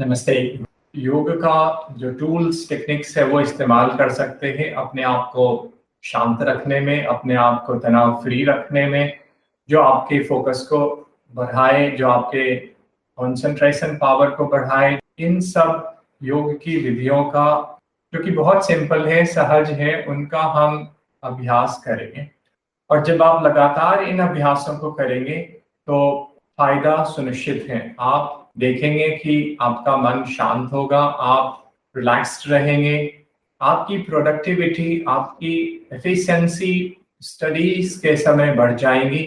नमस्ते। योग का जो टूल्स टेक्निक्स है वो इस्तेमाल कर सकते हैं अपने आप को शांत रखने में, अपने आप को तनाव फ्री रखने में, जो आपके फोकस को बढ़ाए, जो आपके कंसंट्रेशन पावर को बढ़ाए। इन सब योग की विधियों का जो कि बहुत सिंपल है, सहज है, उनका हम अभ्यास करेंगे। और जब आप लगातार इन अभ्यासों को करेंगे तो फायदा सुनिश्चित है। आप देखेंगे कि आपका मन शांत होगा, आप रिलैक्स्ड रहेंगे, आपकी प्रोडक्टिविटी, आपकी एफिशिएंसी स्टडीज के समय बढ़ जाएंगी।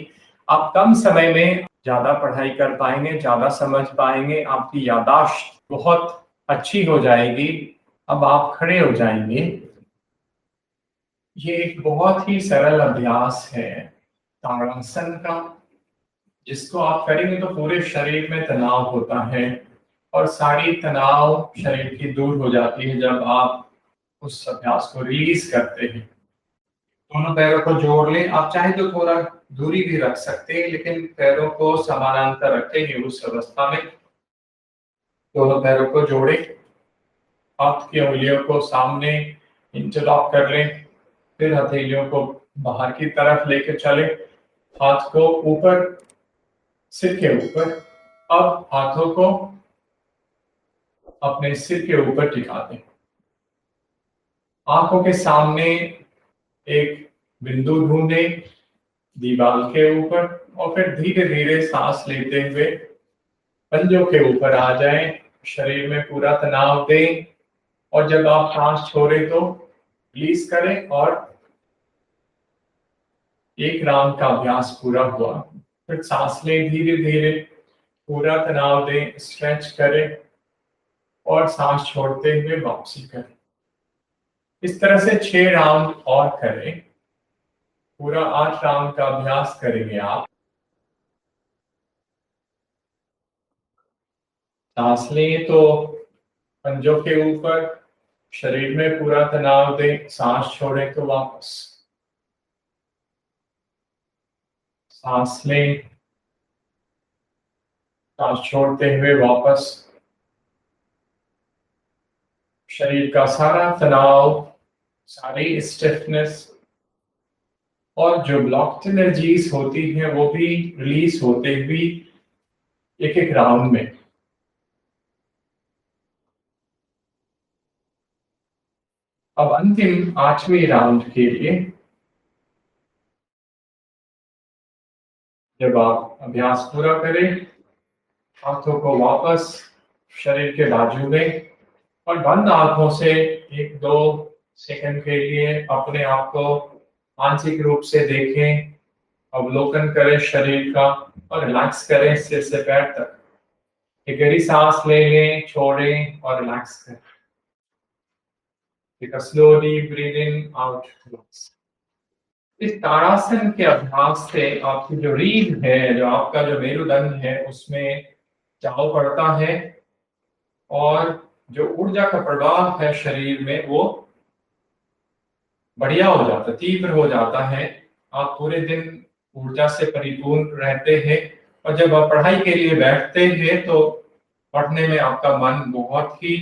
आप कम समय में ज्यादा पढ़ाई कर पाएंगे, ज्यादा समझ पाएंगे, आपकी याददाश्त बहुत अच्छी हो जाएगी। अब आप खड़े हो जाएंगे। ये एक बहुत ही सरल अभ्यास है ताड़ासन का, जिसको आप करेंगे तो पूरे शरीर में तनाव होता है और सारी तनाव शरीर की दूर हो जाती है जब आप उस अभ्यास को रिलीज करते हैं। दोनों पैरों को जोड़ लें। आप चाहे तो थोड़ा दूरी भी रख सकते हैं, लेकिन पैरों को समानांतर रखेंगे उस अवस्था में। दोनों पैरों को जोड़े, हाथ की उंगलियों को सामने इंटरलॉक कर लें, फिर हथेलियों को बाहर की तरफ लेकर चले, हाथ को ऊपर, सिर के ऊपर। अब हाथों को अपने सिर के ऊपर टिका दें। आंखों के सामने एक बिंदु ढूंढें दीवार के ऊपर, और फिर धीरे धीरे सांस लेते हुए पंजों के ऊपर आ जाएं। शरीर में पूरा तनाव दें और जब आप सांस छोड़ें तो रिलीज करें। और एक राउंड का अभ्यास पूरा हुआ। फिर सांस लें धीरे धीरे, पूरा तनाव दें, स्ट्रेच करें और सांस छोड़ते हुए वापसी करें। इस तरह से 6 राउंड और करें। पूरा 8 राउंड का अभ्यास करेंगे आप। सांस लें तो पंजों के ऊपर, शरीर में पूरा तनाव दें, सांस छोड़ें तो वापस। सांस लें, सांस छोड़ते हुए वापस। शरीर का सारा तनाव, सारी स्टिफनेस और जो ब्लॉक्ड एनर्जीज होती है वो भी रिलीज होते हुए एक एक राउंड में। अब अंतिम 8वें राउंड के लिए जब आप अभ्यास पूरा करें, हाथों को वापस शरीर के बाजू में और बंद आंखों से 1-2 सेकंड के लिए अपने आप को मानसिक रूप से देखें, अवलोकन करें शरीर का और रिलैक्स करें सिर से पैर तक। एक गहरी सांस ले लें, छोड़ें और रिलैक्स करें। Take a slowly breathe in, out, relax. इस ताड़ासन के अभ्यास से आपकी जो रीढ़ है, जो आपका जो मेरुदंड है, उसमें चाव पड़ता है और जो ऊर्जा का प्रवाह है शरीर में वो बढ़िया हो जाता है, तीव्र हो जाता है। आप पूरे दिन ऊर्जा से परिपूर्ण रहते हैं और जब आप पढ़ाई के लिए बैठते हैं तो पढ़ने में आपका मन बहुत ही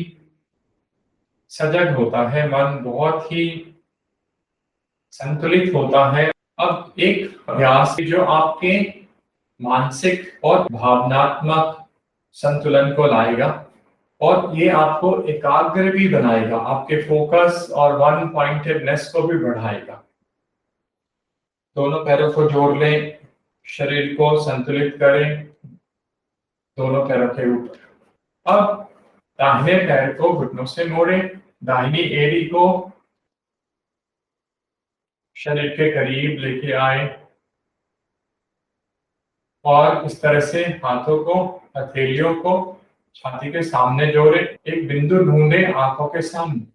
सजग होता है, मन बहुत ही संतुलित होता है। अब एक अभ्यास जो आपके मानसिक और भावनात्मक संतुलन को लाएगा और ये आपको एकाग्र भी बनाएगा, आपके फोकस और वन पॉइंटेडनेस को भी बढ़ाएगा। दोनों पैरों को जोड़ लें, शरीर को संतुलित करें दोनों पैरों के ऊपर। अब दाहिने पैर को घुटनों से मोड़ें, दाहिनी एड़ी को शरीर के करीब लेके आए और इस तरह से हाथों को, हथेलियों को छाती के सामने जोड़े। एक बिंदु ढूंढे आंखों के सामने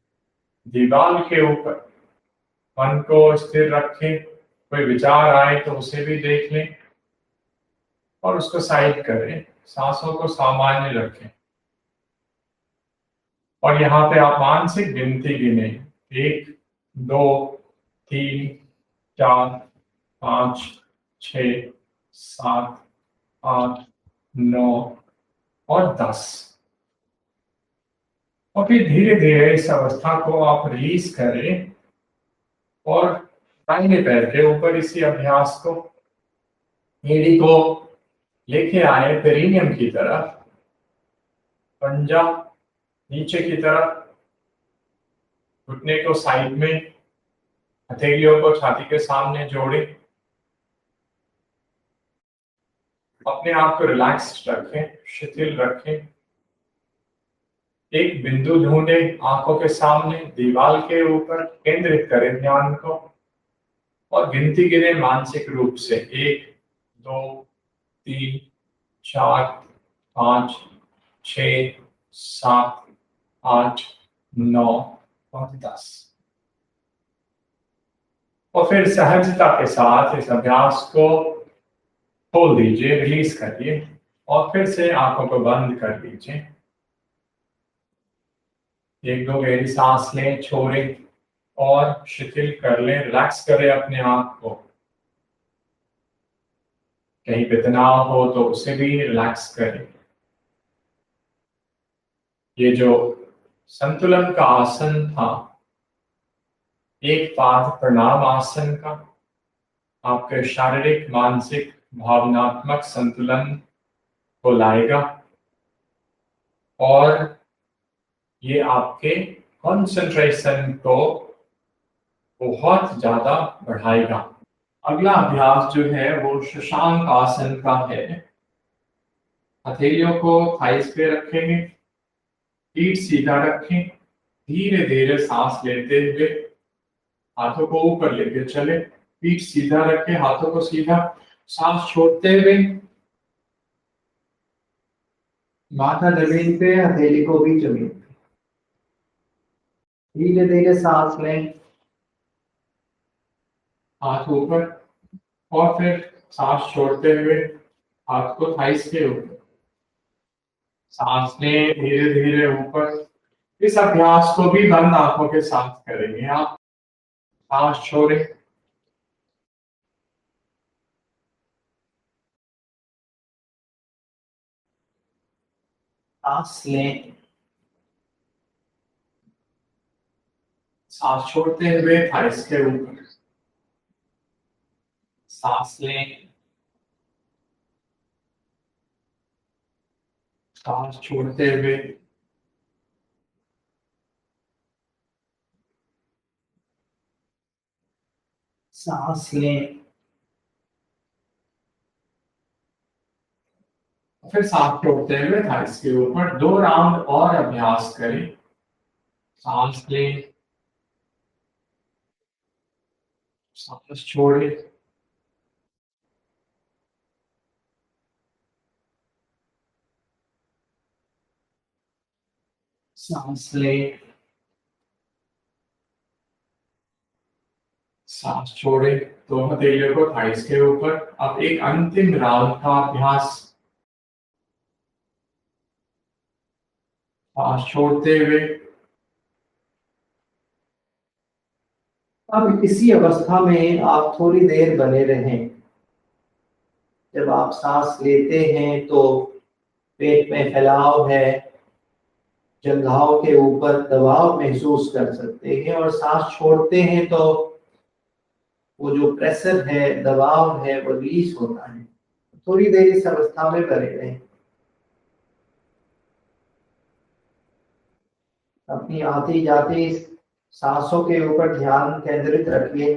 दीवार के ऊपर। मन को स्थिर रखें, कोई विचार आए तो उसे भी देख लें और उसको साइड करें। सांसों को सामान्य रखें और यहाँ पे आप मानसिक गिनती गिने, 1 2 3 4 5 6 7 8 9 और 10। और फिर धीरे धीरे इस अवस्था को आप रिलीज करें और दाहिने पैर के ऊपर इसी अभ्यास को, एड़ी को लेके आए पेरिनियम की तरफ, पंजा नीचे की तरफ, घुटने को साइड में, हथेलियों को छाती के सामने जोड़े, अपने आप को रिलैक्स्ड रखें, शिथिल रखें। एक बिंदु ढूंढे आंखों के सामने, दीवार के ऊपर केंद्रित करें ध्यान को और गिनती गिने मानसिक रूप से 1 2 3 4 5 6 7 8 9 और 10। और फिर सहजता के साथ इस अभ्यास को खोल दीजिए, रिलीज करिए और फिर से आंखों को बंद कर दीजिए। 1-2 गहरी सांस लें, छोड़ें और शिथिल कर लें, रिलैक्स करें अपने आप को। कहीं पे तनाव हो तो उसे भी रिलैक्स करें। ये जो संतुलन का आसन था, एक पाद प्रणाम आसन का, आपके शारीरिक, मानसिक, भावनात्मक संतुलन को लाएगा और ये आपके कंसंट्रेशन को बहुत ज्यादा बढ़ाएगा। अगला अभ्यास जो है वो शशांक आसन का है। हथेलियों को थाइस पे रखेंगे, पीठ सीधा रखें, धीरे धीरे सांस लेते हुए हाथों को ऊपर लेके चले, पीठ सीधा रखें, हाथों को सीधा, सांस छोड़ते हुए माथा जमीन पे, हथेली को भी जमीन पे, धीरे धीरे सांस लें, हाथ ऊपर और फिर सांस छोड़ते हुए हाथ को थाइस के ऊपर, सांस लें धीरे धीरे ऊपर। इस अभ्यास को भी बंद आंखों के साथ करेंगे आप। सांस छोड़ें, सांस लें, सांस छोड़ते हुए थाइस के ऊपर, सांस लें, सांस छोड़ते हुए सांस लें, फिर सांस छोड़ते हुए थाइस के ऊपर। 2 राउंड और अभ्यास करें। सांस लें, सांस छोड़े, सांस लें, सांस छोड़े, दोनों हथेलियों को थाइस के ऊपर। अब एक अंतिम राउंड का अभ्यास। सांस छोड़ते हुए, अब इसी अवस्था में आप थोड़ी देर बने रहें। जब आप सांस लेते हैं तो पेट में फैलाव है, जंघाओं के ऊपर दबाव महसूस कर सकते हैं, और सांस छोड़ते हैं तो वो जो प्रेशर है, दबाव है, वो रिलीज होता है। थोड़ी देर इस अवस्था में बने रहें। अपनी आती जाती सांसों के ऊपर ध्यान केंद्रित रखिए।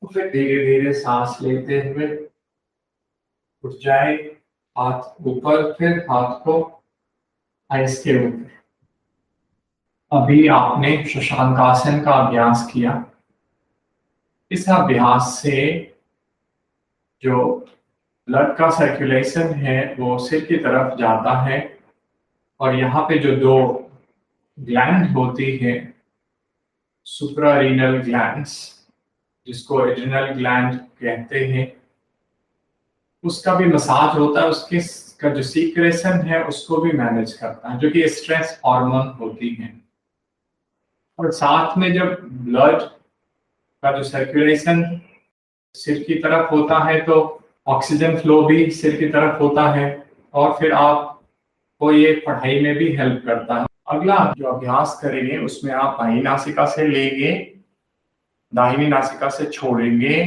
फिर धीरे धीरे सांस लेते हुए उठ जाए, हाथ ऊपर, फिर हाथ को आइस के ऊपर, अभी आपने शशांकासन का अभ्यास किया। इस अभ्यास से जो ब्लड का सर्कुलेशन है वो सिर की तरफ जाता है और यहाँ पे जो दो ग्लैंड होती है, सुप्रारीनल ग्लैंड्स, जिसको एड्रिनल ग्लैंड कहते हैं, उसका भी मसाज होता है। उसके का जो सीक्रेशन है उसको भी मैनेज करता है, जो कि स्ट्रेस हार्मोन होती है। और साथ में जब ब्लड का जो सर्कुलेशन सिर की तरफ होता है तो ऑक्सीजन फ्लो भी सिर की तरफ होता है और फिर आपको ये पढ़ाई में भी हेल्प करता है। अगला जो अभ्यास करेंगे उसमें आप बाई नासिका से लेंगे, दाहिनी नासिका से छोड़ेंगे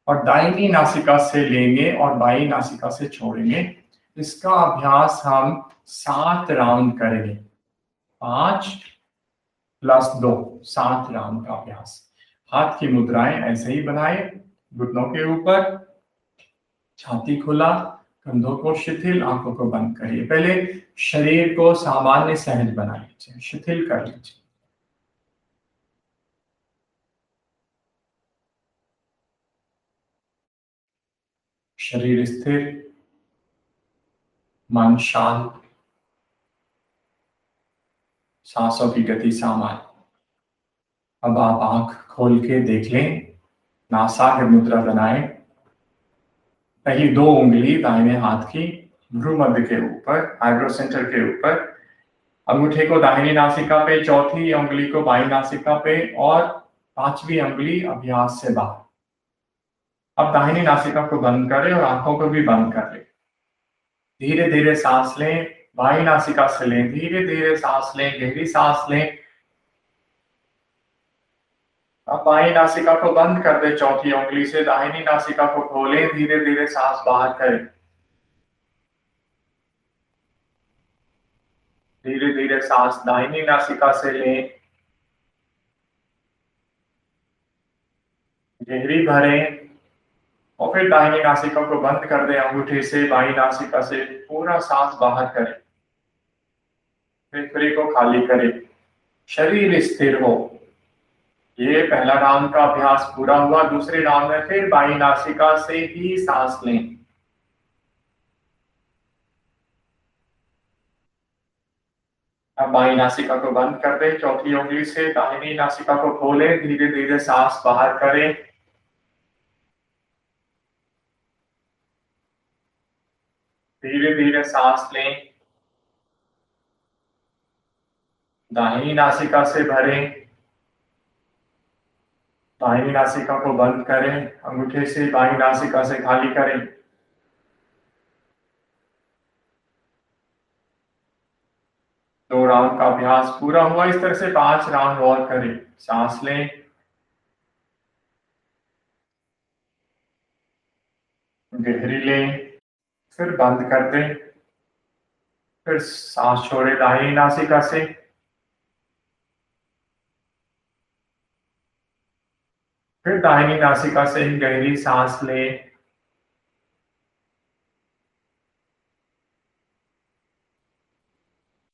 और दाहिनी नासिका से लेंगे और बाई नासिका से छोड़ेंगे। इसका अभ्यास हम 7 राउंड करेंगे। 5 + 2, 7 राउंड का अभ्यास। हाथ की मुद्राएं ऐसे ही बनाए, घुटनों के ऊपर, छाती खुला, कंधों को शिथिल, आंखों को बंद करिए। पहले शरीर को सामान्य सहज बना लीजिए, शिथिल कर लीजिए। शरीर स्थिर, मन शांत, सांसों की गति सामान्य। अब आप आंख खोल के देख लें, नासाग्र मुद्रा बनाए। पहली 2 उंगली दाहिने हाथ की भ्रू मध्य के ऊपर, आईब्रो सेंटर के ऊपर, अंगूठे को दाहिनी नासिका पे, चौथी उंगली को बाईं नासिका पे और 5वीं उंगली अभ्यास से बाहर। अब दाहिनी नासिका को बंद करें और आंखों को भी बंद कर लें। धीरे धीरे सांस लें, बाईं नासिका से लें, धीरे धीरे सांस लें, गहरी सांस लें। अब बाईं नासिका को बंद कर दें चौथी उंगली से, दाहिनी नासिका को खोलें, धीरे धीरे सांस बाहर करें। धीरे धीरे सांस दाहिनी नासिका से लें, गहरी भरें और फिर दाहिनी नासिका को बंद कर दें अंगूठे से, बाईं नासिका से पूरा सांस बाहर करें। फेफड़े को खाली करें, शरीर स्थिर हो। ये पहला राउंड का अभ्यास पूरा हुआ। दूसरे राउंड में फिर बाईं नासिका से ही सांस लें। अब बाईं नासिका को बंद कर दें चौथी उंगली से, दाहिनी नासिका को खोलें, धीरे धीरे सांस बाहर करें। धीरे धीरे सांस लें, दाहिनी नासिका से भरें, दाहिनी नासिका को बंद करें, अंगूठे से बाईं नासिका से खाली करें। 2 राउंड का अभ्यास पूरा हुआ। इस तरह से 5 राउंड और करें। सांस लें, गहरी लें, फिर बंद कर दें, फिर सांस छोड़े दाहिनी नासिका से, फिर दाहिनी नासिका से ही गहरी सांस लें।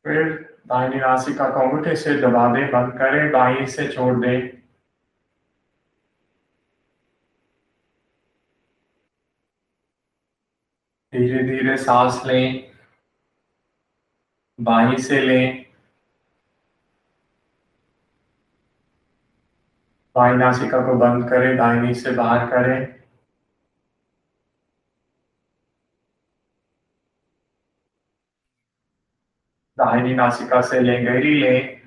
फिर दाहिनी नासिका को अंगूठे से दबा दें, बंद करें, बाईं से छोड़ दें। धीरे धीरे सांस लें, बाईं से लें, बाईं नासिका को बंद करें, दाहिनी से बाहर करें। दाहिनी नासिका से लें, गहरी लें,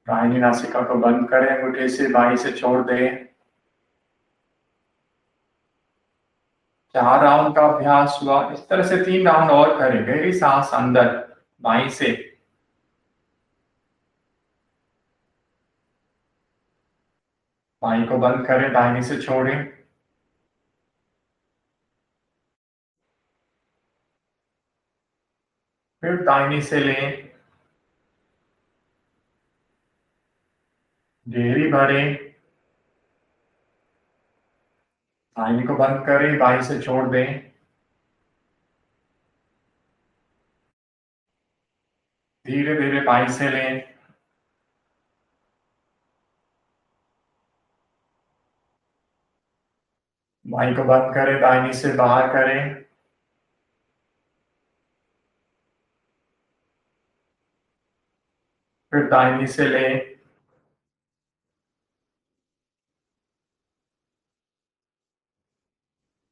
दाहिनी नासिका को बंद करें, अंगूठे से बाईं से छोड़ दें। 4 राउंड का अभ्यास हुआ। इस तरह से 3 राउंड और करें। गहरी सांस अंदर बाईं से, बाईं को बंद करें, दाहिनी से छोड़ें। फिर दाहिनी से लें, गहरी भरें, दाहिनी को बंद करें, बाईं से छोड़ दें। धीरे धीरे बाईं से लें, बाईं को बंद करें, दाहिनी से बाहर करें, फिर दाहिनी से लें,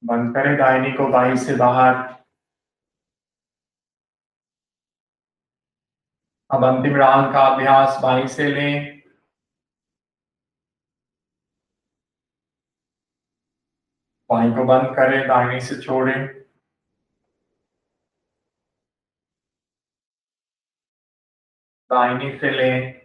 बंद करें, दाहिनी को बाईं से बाहर। अब अंतिम राउंड का अभ्यास बाईं से लें, बाईं को बंद करें, दाहिनी से छोड़ें, दाहिनी से लें,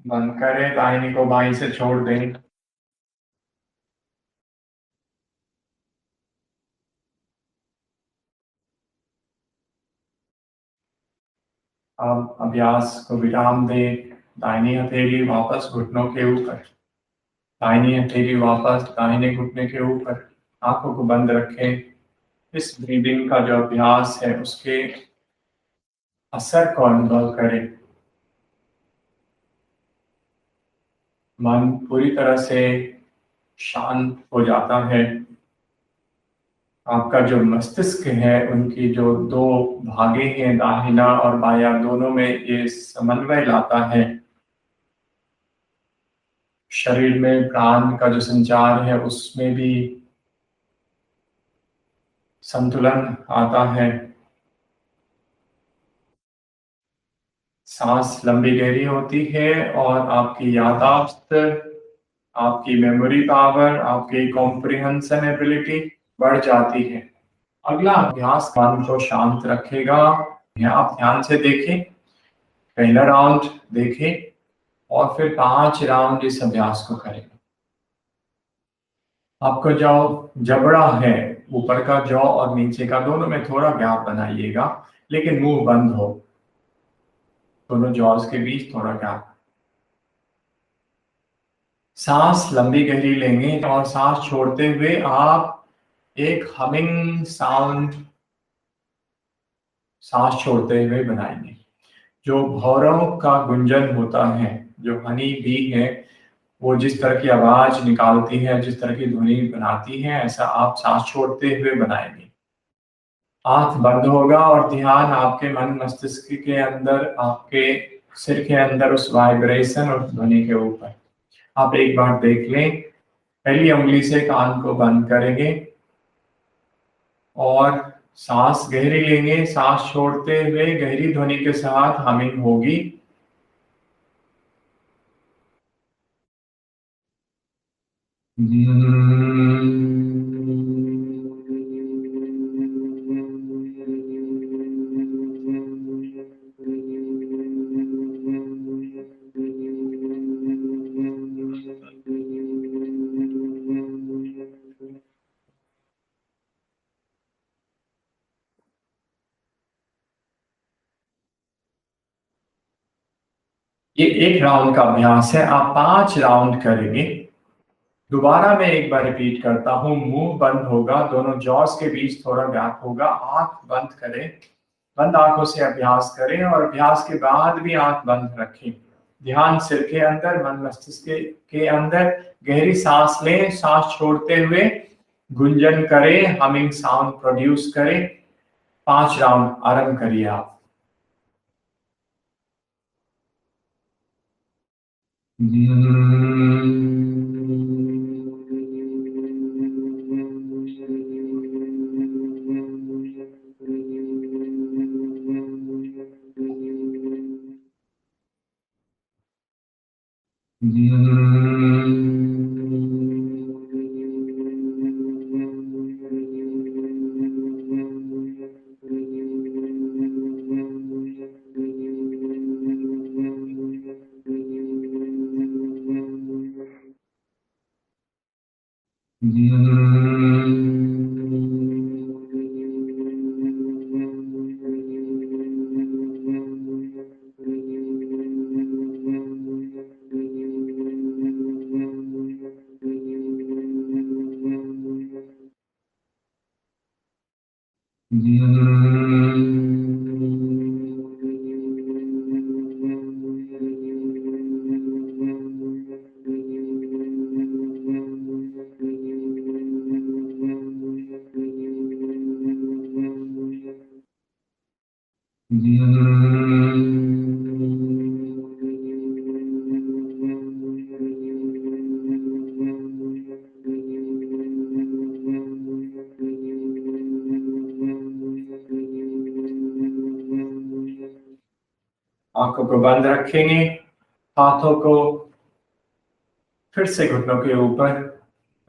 बंद करें, दाहिनी को बाईं से छोड़ दें। अब अभ्यास को विराम दें, दाहिनी हथेली वापस घुटनों के ऊपर, दाहिनी हथेली वापस दाहिने घुटने के ऊपर, आंखों को बंद रखें। इस ब्रीदिंग का जो अभ्यास है उसके असर को अनुभव करें। मन पूरी तरह से शांत हो जाता है। आपका जो मस्तिष्क है उनकी जो दो भागे हैं, दाहिना और बायां, दोनों में ये समन्वय लाता है। शरीर में प्राण का जो संचार है उसमें भी संतुलन आता है। सांस लंबी गहरी होती है और आपकी याददाश्त, आपकी मेमोरी पावर, आपकी कॉम्प्रिहेंशन एबिलिटी बढ़ जाती है। अगला अभ्यास मन को शांत रखेगा। यहाँ आप ध्यान से देखें, पहला राउंड देखें और फिर 5 राउंड इस अभ्यास को करें। आपका जो जबड़ा है, ऊपर का जॉ और नीचे का, दोनों में थोड़ा गैप बनाइएगा, लेकिन मुंह बंद हो, दोनों जॉज के बीच थोड़ा गैप। सांस लंबी गहरी लेंगे और सांस छोड़ते हुए आप एक हमिंग साउंड सांस छोड़ते हुए बनाएंगे। जो भौरों का गुंजन होता है, जो हनी बी है, वो जिस तरह की आवाज निकालती है, जिस तरह की ध्वनि बनाती है, ऐसा आप सांस छोड़ते हुए बनाएंगे। आंख बंद होगा और ध्यान आपके मन मस्तिष्क के अंदर, आपके सिर के अंदर उस वाइब्रेशन और ध्वनि के ऊपर। आप एक बार देख लें, पहली उंगली से कान को बंद करेंगे और सांस गहरी लेंगे, सांस छोड़ते हुए गहरी ध्वनि के साथ हमिंग होगी। ये एक राउंड का अभ्यास है, आप 5 राउंड करेंगे। दोबारा मैं एक बार रिपीट करता हूं, मुंह बंद होगा, दोनों जॉस के बीच थोड़ा गैप होगा, आंख बंद करें, बंद आंखों से अभ्यास करें और अभ्यास के बाद भी आंख बंद रखें। ध्यान सिर के अंदर, मन मस्तिष्क के अंदर, गहरी सांस लें, सांस छोड़ते हुए गुंजन करें, हमिंग साउंड प्रोड्यूस करें। 5 राउंड आरंभ करिए आप। आंखों को बंद रखेंगे, हाथों को फिर से घुटनों के ऊपर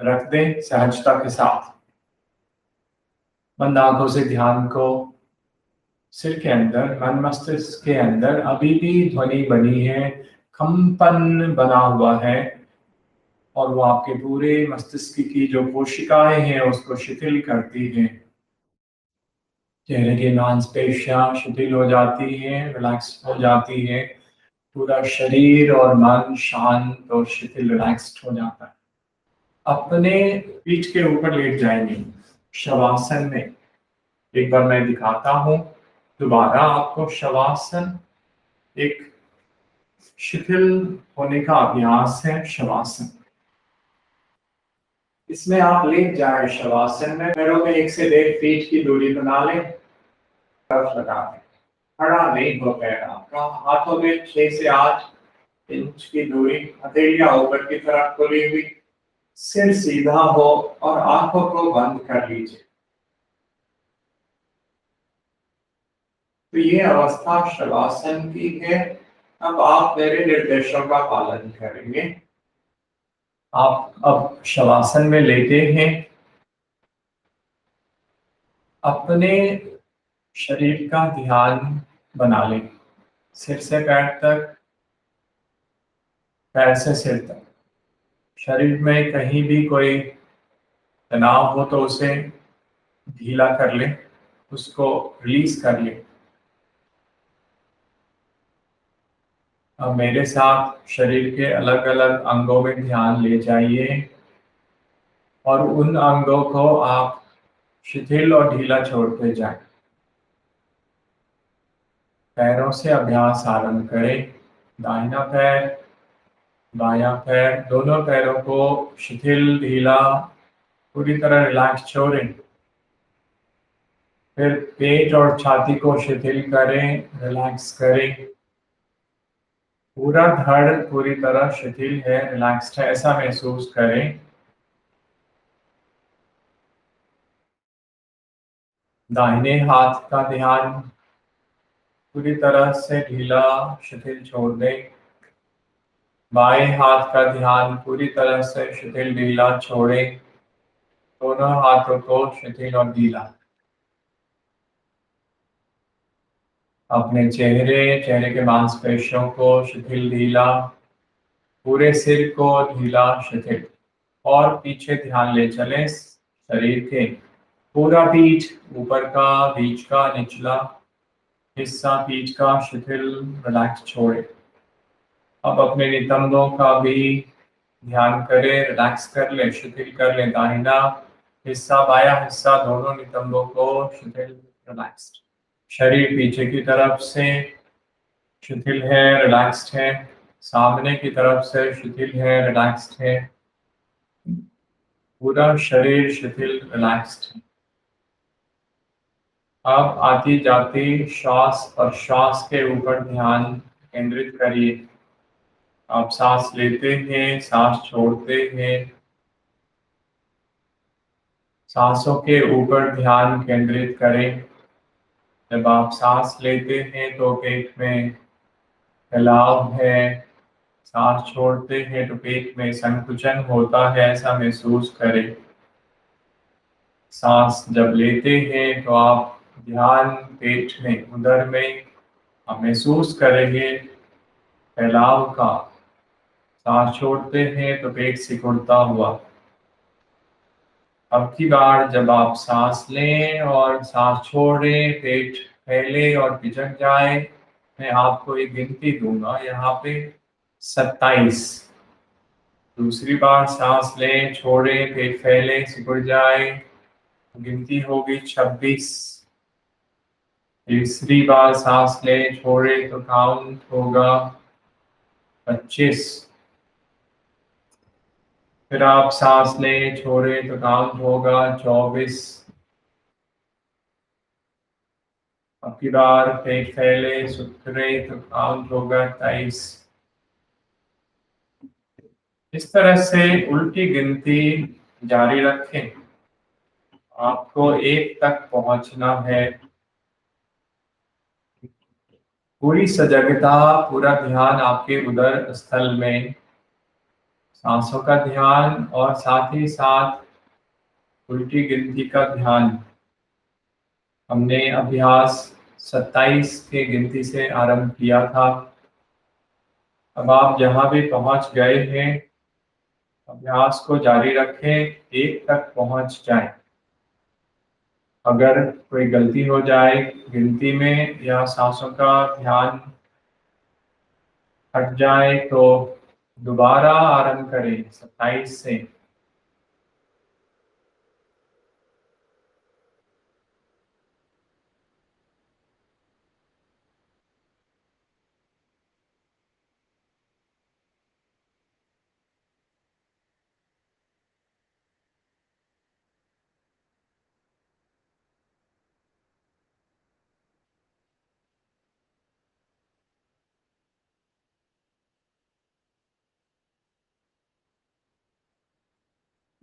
रख दें सहजता के साथ। बंद आंखों से ध्यान को सिर के अंदर, मन मस्तिष्क के अंदर अभी भी ध्वनि बनी है, कंपन बना हुआ है और वो आपके पूरे मस्तिष्क की जो कोशिकाएं हैं उसको शिथिल करती है। चेहरे की मांसपेशियां शिथिल हो जाती हैं, रिलैक्स हो जाती है, पूरा शरीर और मन शांत और शिथिल रिलैक्स्ड हो जाता है। अपने पीठ के ऊपर लेट जाएंगे शवासन में। एक बार मैं दिखाता हूं दोबारा आपको। शवासन एक शिथिल होने का अभ्यास है। शवासन, इसमें आप लेट जाए शवासन में, पैरों में 1 से 1.5 फीट की दूरी बना लें, तरफ लगा दें, खड़ा नहीं हो पैर आपका, हाथों में 6 से 8 इंच की दूरी, हथेलियां ऊपर की तरफ खुली हुई, सिर सीधा हो और आंखों को बंद कर लीजिए। तो ये अवस्था शवासन की है। अब आप मेरे निर्देशों का पालन करेंगे। आप अब शवासन में लेटे हैं। अपने शरीर का ध्यान बना लें, सिर से पैर तक, पैर से सिर तक। शरीर में कहीं भी कोई तनाव हो तो उसे ढीला कर लें, उसको रिलीज कर लें। अब मेरे साथ शरीर के अलग अलग अंगों में ध्यान ले जाइए और उन अंगों को आप शिथिल और ढीला छोड़ते जाएं। पैरों से अभ्यास आरंभ करें। दाहिना पैर, बायां पैर, दोनों पैरों को शिथिल ढीला पूरी तरह रिलैक्स छोड़ें। फिर पेट और छाती को शिथिल करें, रिलैक्स करें। पूरा धड़ पूरी तरह शिथिल है, रिलैक्स्ड है, ऐसा महसूस करें। दाहिने हाथ का ध्यान पूरी तरह से ढीला शिथिल छोड़ दें। बाएं हाथ का ध्यान पूरी तरह से शिथिल ढीला छोड़ें। दोनों हाथों को शिथिल और ढीला। अपने चेहरे के मांसपेशियों को शिथिल ढीला, पूरे सिर को ढीला शिथिल, और पीछे ध्यान ले चलें शरीर के। पूरा पीठ, ऊपर का, बीच का, निचला हिस्सा पीठ का शिथिल रिलैक्स छोड़े। अब अपने नितंबों का भी ध्यान करें, रिलैक्स कर लें, शिथिल कर लें। दाहिना हिस्सा, बायां हिस्सा, दोनों नितंबों को शिथिल, रिलैक्स्ड। शरीर पीछे की तरफ से शिथिल है, रिलैक्स्ड है। सामने की तरफ से शिथिल है, रिलैक्स्ड है। पूरा शरीर शिथिल, रिलैक्स्ड है। अब आती जाती श्वास और श्वास के ऊपर ध्यान केंद्रित करिए। आप सांस लेते हैं, सांस छोड़ते हैं। सांसों के ऊपर ध्यान केंद्रित करें। जब आप सांस लेते हैं तो पेट में फैलाव है, सांस छोड़ते हैं तो पेट में संकुचन होता है, ऐसा महसूस करें। सांस जब लेते हैं तो आप ध्यान पेट में, उदर में आप महसूस करेंगे फैलाव का। सांस छोड़ते हैं तो पेट सिकुड़ता हुआ। अब की बार जब आप सांस लें और सांस छोड़ें, पेट फैले और पिचक जाए, मैं आपको एक गिनती दूंगा यहाँ पे, 27। दूसरी बार सांस लें, छोड़ें, पेट फैले, सिकुड़ जाए, गिनती होगी 26। तीसरी बार सांस ले, छोड़े तो काउंट होगा 25। फिर आप सांस ले, छोड़े तो काउंट होगा 24। अब की बार पेट फैले, सुथरे तो काउंट होगा 23। इस तरह से उल्टी गिनती जारी रखें। आपको 1 तक पहुंचना है। पूरी सजगता, पूरा ध्यान आपके उदर स्थल में, सांसों का ध्यान और साथ ही साथ उल्टी गिनती का ध्यान। हमने अभ्यास 27 के गिनती से आरंभ किया था। अब आप जहां भी पहुंच गए हैं, अभ्यास को जारी रखें, 1 तक पहुंच जाएं। अगर कोई गलती हो जाए गिनती में या सांसों का ध्यान हट जाए तो दोबारा आरंभ करें 27 से।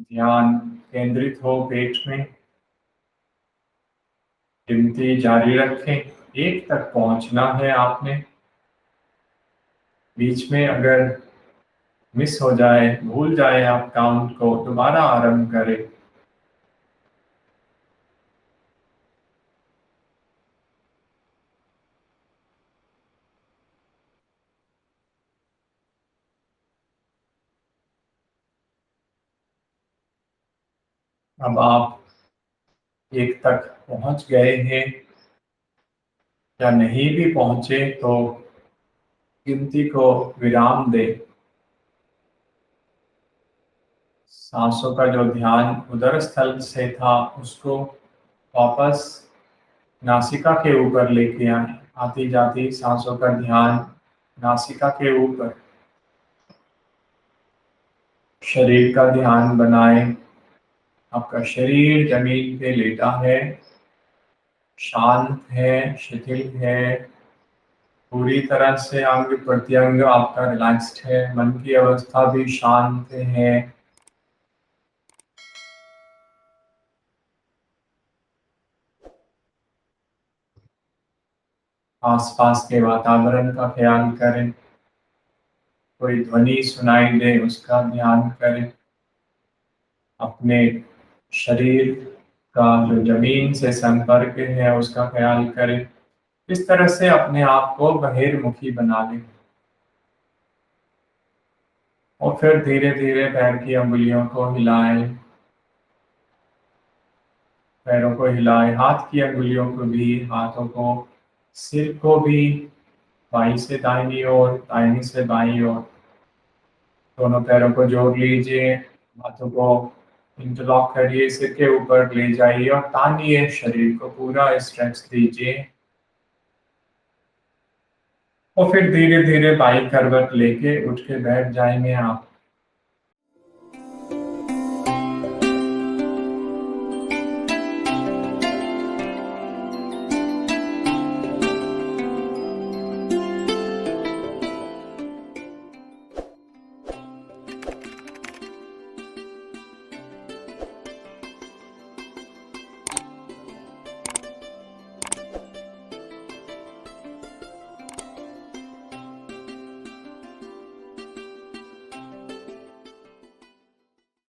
ध्यान केंद्रित हो पेट में, गिनती जारी रखें, 1 तक पहुंचना है आपने। बीच में अगर मिस हो जाए, भूल जाए आप काउंट को, दोबारा आरंभ करें। अब आप 1 तक पहुंच गए हैं या नहीं भी पहुंचे तो गिनती को विराम दें। सांसों का जो ध्यान उदर स्थल से था उसको वापस नासिका के ऊपर लेके आए। आती जाती सांसों का ध्यान नासिका के ऊपर। शरीर का ध्यान बनाए। आपका शरीर जमीन पे लेटा है, शांत है, शिथिल है, पूरी तरह से अंग प्रत्यंग आपका रिलैक्स्ड है, मन की अवस्था भी शांत है। आसपास के वातावरण का ख्याल करें, कोई ध्वनि सुनाई दे उसका ध्यान करें। अपने शरीर का जो जमीन से संपर्क है उसका ख्याल करें। इस तरह से अपने आप को बहिर्मुखी बना लें। और फिर धीरे धीरे पैर की अंगुलियों को हिलाएं, पैरों को हिलाएं, हाथ की अंगुलियों को भी, हाथों को, सिर को भी, बाईं से दाहिनी ओर, दाहिनी से बाईं ओर। दोनों पैरों को जोड़ लीजिए, हाथों को इंटरलॉक करिए, सिर के ऊपर ले जाइए और तानिए, शरीर को पूरा स्ट्रेच दीजिए। और फिर धीरे धीरे बाईं करवट लेके उठ के बैठ जाएंगे आप।